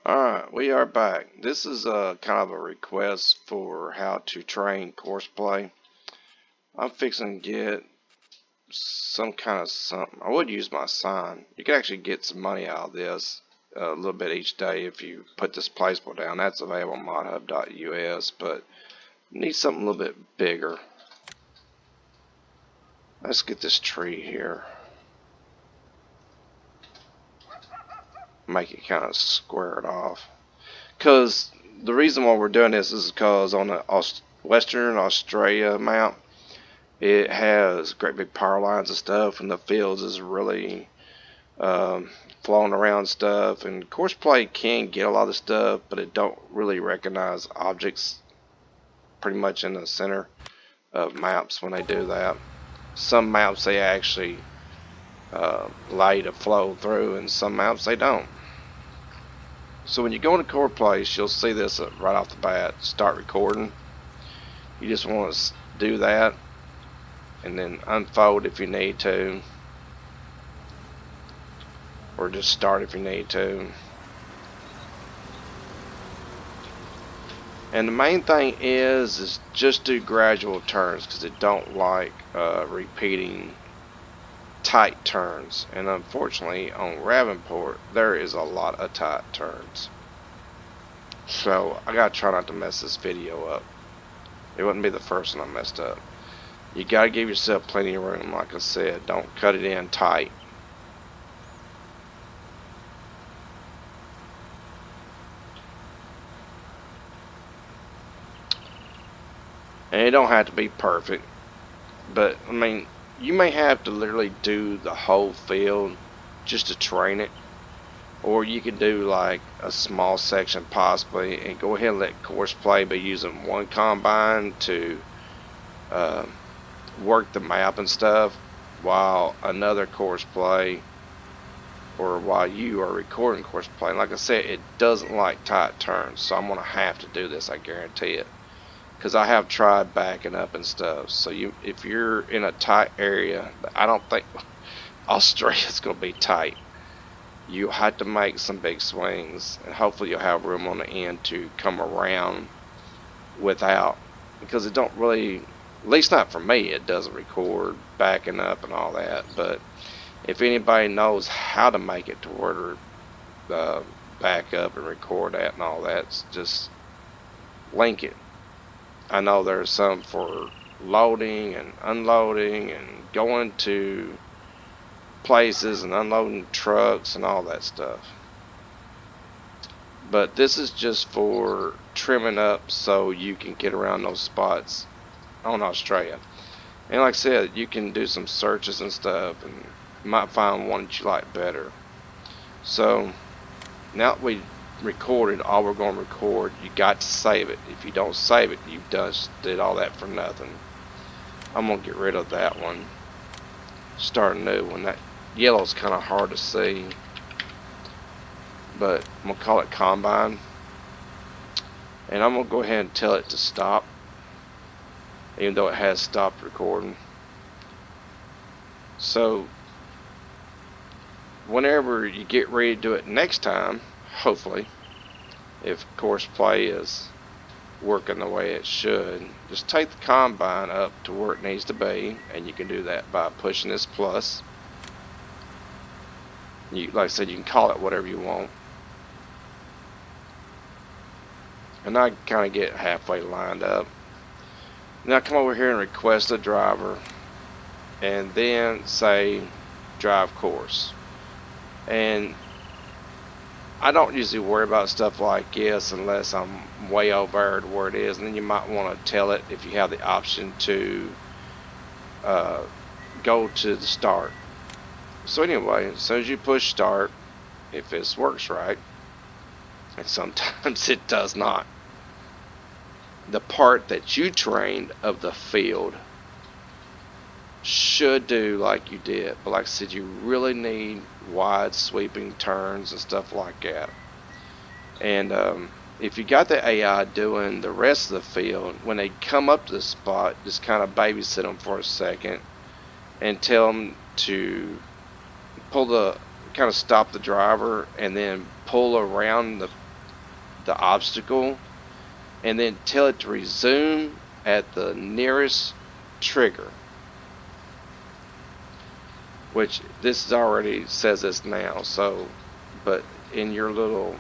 Alright, we are back. This is kind of a request for how to train Courseplay. I'm fixing to get some kind of something. I would use my sign. You can actually get some money out of this a little bit each day if you put this placeable down. That's available on modhub.us, but you need something a little bit bigger. Let's get this tree here. Make it kind of square it off. Because the reason why we're doing this is because on the Western Australia map, it has great big power lines and stuff, and the fields is really flowing around stuff. And Courseplay can get a lot of stuff, but it don't really recognize objects pretty much in the center of maps when they do that. Some maps they actually allow you to flow through, and some maps they don't. So when you go into Courseplay, you'll see this right off the bat, start recording. You just want to do that and then unfold if you need to, or just start if you need to. And the main thing is just do gradual turns, because it don't like repeating tight turns, and unfortunately on Ravenport there is a lot of tight turns, so I gotta try not to mess this video up. It wouldn't be the first one I messed up. You gotta give yourself plenty of room. Like I said, don't cut it in tight. And it don't have to be perfect, but I mean, you may have to literally do the whole field just to train it, or you can do like a small section possibly and go ahead and let Courseplay be using one combine to work the map and stuff, while another Courseplay, or while you are recording Courseplay. Like I said, it doesn't like tight turns, so I'm gonna have to do this, I guarantee it, because I have tried backing up and stuff. So if you're in a tight area, I don't think Australia's gonna be tight. You have to make some big swings, and hopefully you'll have room on the end to come around without, because it don't really, at least not for me, it doesn't record backing up and all that. But if anybody knows how to make it to where to back up and record that and all that, just link it. I know there's some for loading and unloading and going to places and unloading trucks and all that stuff. But this is just for trimming up so you can get around those spots on Australia. And like I said, you can do some searches and stuff, and you might find one that you like better. So now that we recorded all we're going to record, you got to save it. If you don't save it, you've just did all that for nothing. I'm going to get rid of that one, start a new one. That yellow's kind of hard to see, but I'm going to call it Combine, and I'm going to go ahead and tell it to stop, even though it has stopped recording. So whenever you get ready to do it next time, hopefully, if Courseplay is working the way it should, just take the combine up to where it needs to be, and you can do that by pushing this plus. Like I said, you can call it whatever you want. And I kind of get halfway lined up. Now come over here and request a driver, and then say drive course. And I don't usually worry about stuff like this unless I'm way over to where it is, and then you might want to tell it if you have the option to go to the start. So anyway, as soon as you push start, if this works right, and sometimes it does not, the part that you trained of the field should do like you did. But like I said, you really need wide sweeping turns and stuff like that. And if you got the AI doing the rest of the field, when they come up to the spot, just kind of babysit them for a second and tell them to kind of stop the driver and then pull around the obstacle, and then tell it to resume at the nearest trigger, which this is already says this now. So, but in your little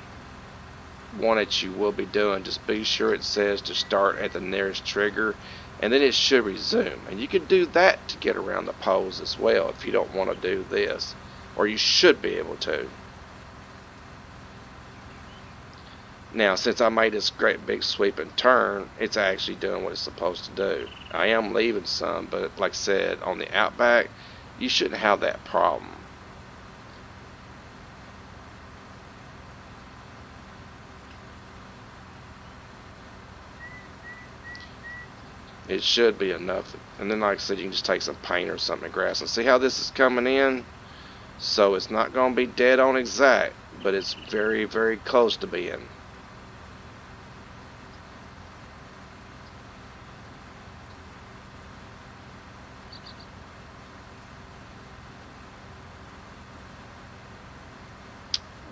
one that you will be doing, just be sure it says to start at the nearest trigger, and then it should resume. And you can do that to get around the poles as well if you don't want to do this, or you should be able to. Now, since I made this great big sweeping turn, it's actually doing what it's supposed to do. I am leaving some, but like I said, on the Outback, you shouldn't have that problem. It should be enough. And then, like I said, you can just take some paint or something, grass, and see how this is coming in. So it's not going to be dead on exact, but it's very, very close to being.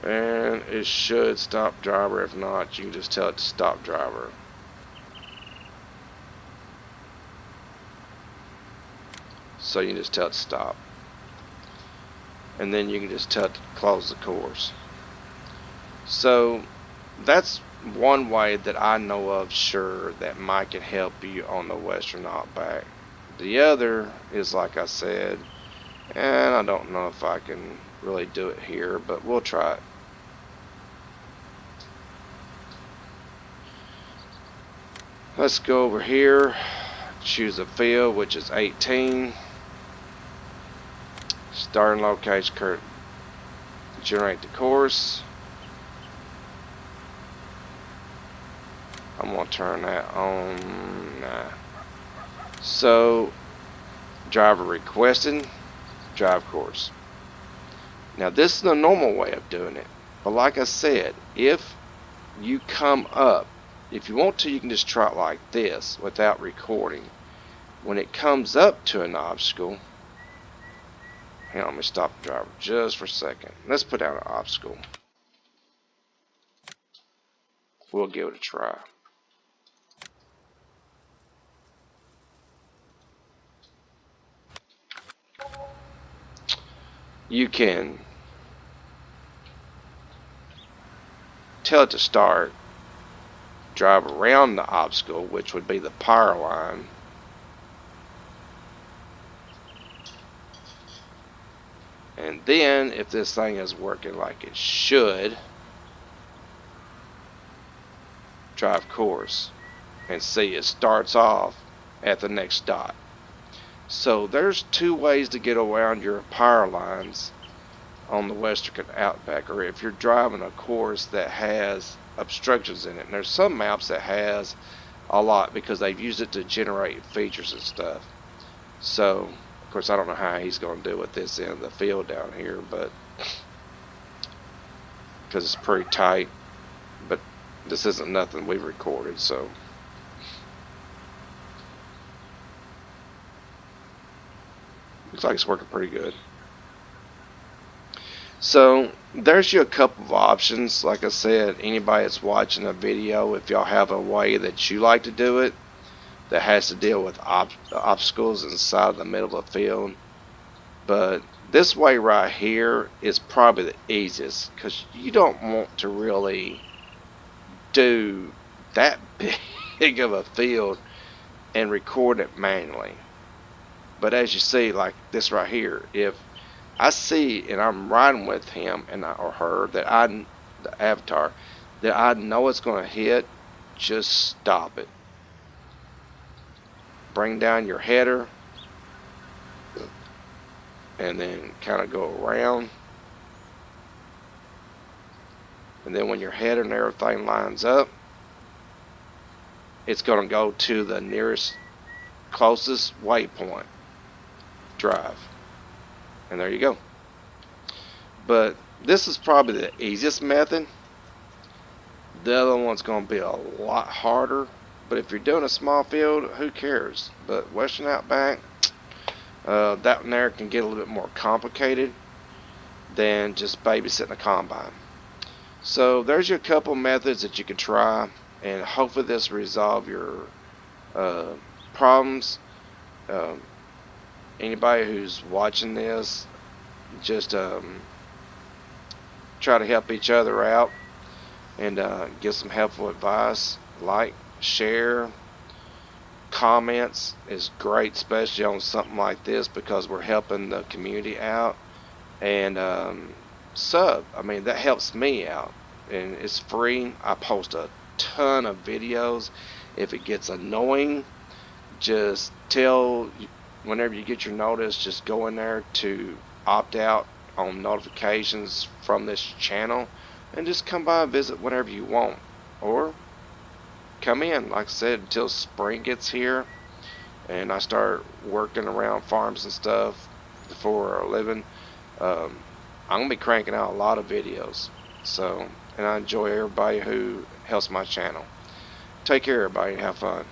And it should stop driver. If not, you can just tell it to stop driver. So you can just tell it to stop. And then you can just tell it to close the course. So that's one way that I know of sure that might can help you on the Western Outback. The other is, like I said, and I don't know if I can really do it here, but we'll try it. Let's go over here, choose a field, which is 18. Starting location, generate the course. I'm going to turn that on. Nah. So, driver requested, drive course. Now, this is the normal way of doing it. But like I said, if you come up, if you want to, you can just try it like this without recording. When it comes up to an obstacle, hang on, let me stop the driver just for a second. Let's put down an obstacle. We'll give it a try. You can tell it to start, drive around the obstacle, which would be the power line. And then, if this thing is working like it should, drive course. And see, it starts off at the next dot. So there's two ways to get around your power lines on the Western Outback, or if you're driving a course that has obstructions in it. And there's some maps that has a lot because they've used it to generate features and stuff. So, of course, I don't know how he's going to do with this in the field down here, but because it's pretty tight. But this isn't nothing we've recorded, so. Looks like it's working pretty good. So there's you a couple of options. Like I said, anybody that's watching a video, if y'all have a way that you like to do it that has to deal with obstacles inside of the middle of the field, but this way right here is probably the easiest because you don't want to really do that big of a field and record it manually. But as you see, like this right here, if I see and I'm riding with him and or her that the avatar, that I know it's going to hit, just stop it. Bring down your header and then kind of go around. And then when your header and everything lines up, it's going to go to the nearest closest waypoint. Drive. And there you go. But this is probably the easiest method. The other one's going to be a lot harder. But if you're doing a small field, who cares? But Western Outback, that one there can get a little bit more complicated than just babysitting a combine. So there's your couple methods that you can try, and hopefully this resolve your uh, problems. Um, Anybody who's watching this, just try to help each other out and give some helpful advice. Like, share, comments is great, especially on something like this because we're helping the community out. And sub, I mean, that helps me out. And it's free. I post a ton of videos. If it gets annoying, just whenever you get your notice, just go in there to opt out on notifications from this channel and just come by and visit whenever you want. Or come in, like I said, until spring gets here and I start working around farms and stuff for a living. Um, I'm gonna be cranking out a lot of videos. So, and I enjoy everybody who helps my channel. Take care, everybody. Have fun.